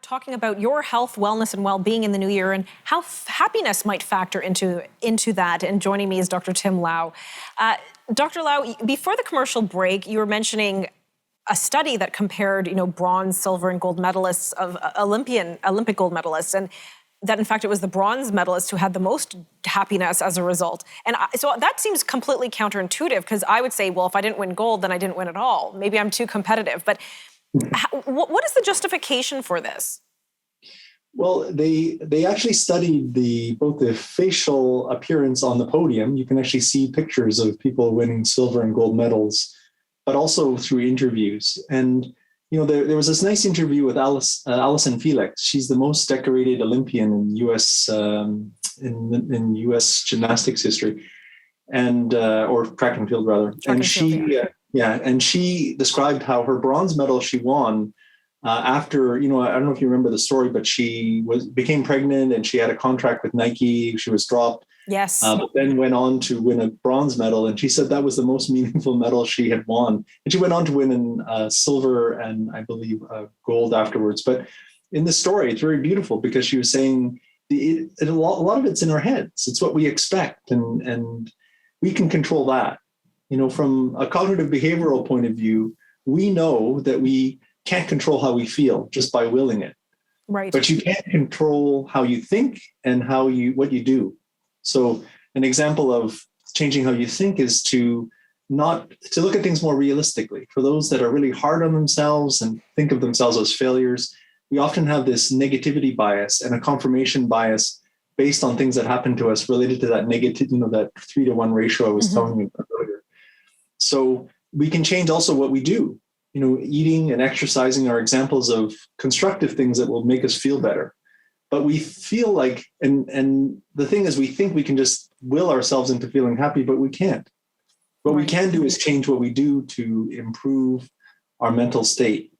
talking about your health, wellness, and well-being in the new year and how happiness might factor into that. And joining me is Dr. Tim Lau. Dr. Lau, before the commercial break, you were mentioning a study that compared, bronze, silver, and gold medalists of Olympic gold medalists, and that in fact it was the bronze medalists who had the most happiness as a result. And so that seems completely counterintuitive, because I would say, well, if I didn't win gold, then I didn't win at all. Maybe I'm too competitive. But what is the justification for this? Well, they actually studied both the facial appearance on the podium. You can actually see pictures of people winning silver and gold medals, but also through interviews. And there was this nice interview with Allyson Felix. She's the most decorated Olympian in U.S. in U.S. gymnastics history, and or track and field rather. And she described how her bronze medal she won after, I don't know if you remember the story, but she became pregnant and she had a contract with Nike. She was dropped. Yes. But then went on to win a bronze medal. And she said that was the most meaningful medal she had won. And she went on to win in silver and I believe gold afterwards. But in the story, it's very beautiful because she was saying a lot of it's in our heads. It's what we expect. And we can control that. From a cognitive behavioral point of view, we know that we can't control how we feel just by willing it. Right. But you can't control how you think and what you do. So an example of changing how you think is to look at things more realistically. For those that are really hard on themselves and think of themselves as failures, we often have this negativity bias and a confirmation bias based on things that happen to us related to that negative, that 3-to-1 ratio I was telling you about earlier. So we can change also what we do. Eating and exercising are examples of constructive things that will make us feel better. But we feel like, and the thing is, we think we can just will ourselves into feeling happy, but we can't. What we can do is change what we do to improve our mental state.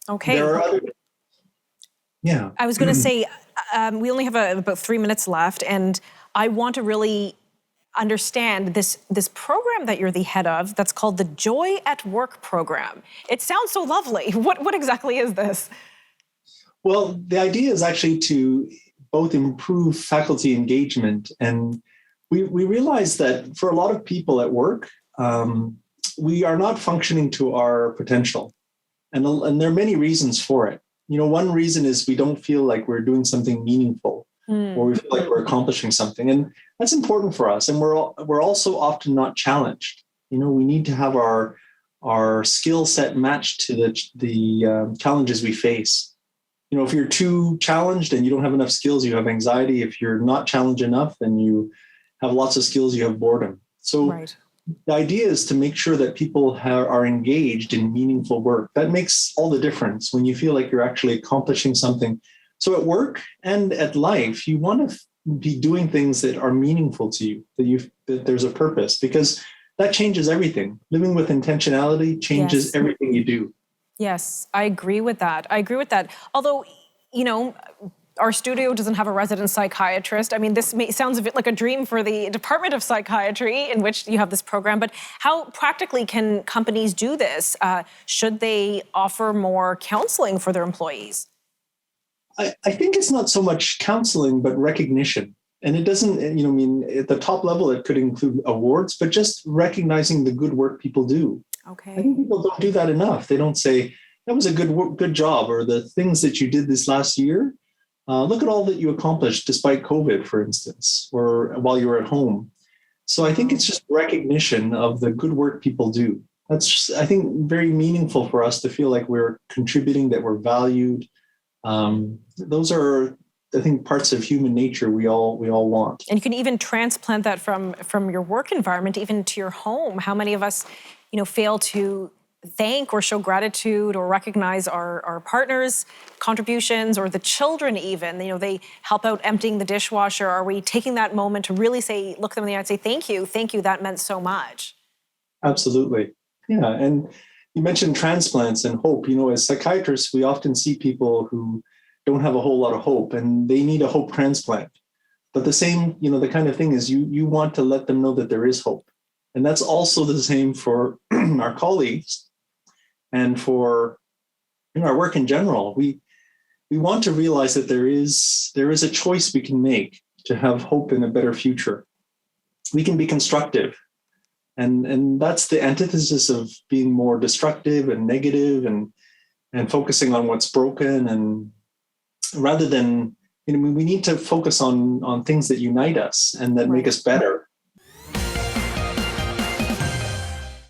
Okay. There are I was going to say, we only have about 3 minutes left, and I want to really understand this program that you're the head of that's called the Joy at Work program. It sounds so lovely. What exactly is this? Well, the idea is actually to both improve faculty engagement, and we realize that for a lot of people at work, we are not functioning to our potential, and there are many reasons for it. One reason is we don't feel like we're doing something meaningful, or we feel like we're accomplishing something, and that's important for us. And we're also often not challenged. We need to have our skill set matched to the challenges we face. If you're too challenged and you don't have enough skills, you have anxiety. If you're not challenged enough and you have lots of skills, you have boredom. So the idea is to make sure that people are engaged in meaningful work. That makes all the difference when you feel like you're actually accomplishing something. So at work and at life, you want to be doing things that are meaningful to you, that there's a purpose, because that changes everything. Living with intentionality changes everything you do. Yes, I agree with that. Although, our studio doesn't have a resident psychiatrist. I mean, this sounds a bit like a dream for the Department of Psychiatry, in which you have this program. But how practically can companies do this? Should they offer more counseling for their employees? I think it's not so much counseling, but recognition. And it doesn't, at the top level, it could include awards, but just recognizing the good work people do. Okay. I think people don't do that enough. They don't say, that was a good job, or the things that you did this last year. Look at all that you accomplished despite COVID, for instance, or while you were at home. So I think it's just recognition of the good work people do. That's just, I think, very meaningful for us to feel like we're contributing, that we're valued. Those are, I think, parts of human nature we all want. And you can even transplant that from your work environment even to your home. How many of us, fail to thank or show gratitude or recognize our partners' contributions, or the children even? They help out emptying the dishwasher. Are we taking that moment to really look them in the eye and say, thank you, that meant so much? Absolutely. Yeah. And you mentioned transplants and hope. As psychiatrists, we often see people who don't have a whole lot of hope, and they need a hope transplant. But the same, the kind of thing is you want to let them know that there is hope. And that's also the same for our colleagues and for our work in general. we want to realize that there is a choice we can make to have hope in a better future. We can be constructive. And that's the antithesis of being more destructive and negative and focusing on what's broken. And rather than, we need to focus on things that unite us and that make us better.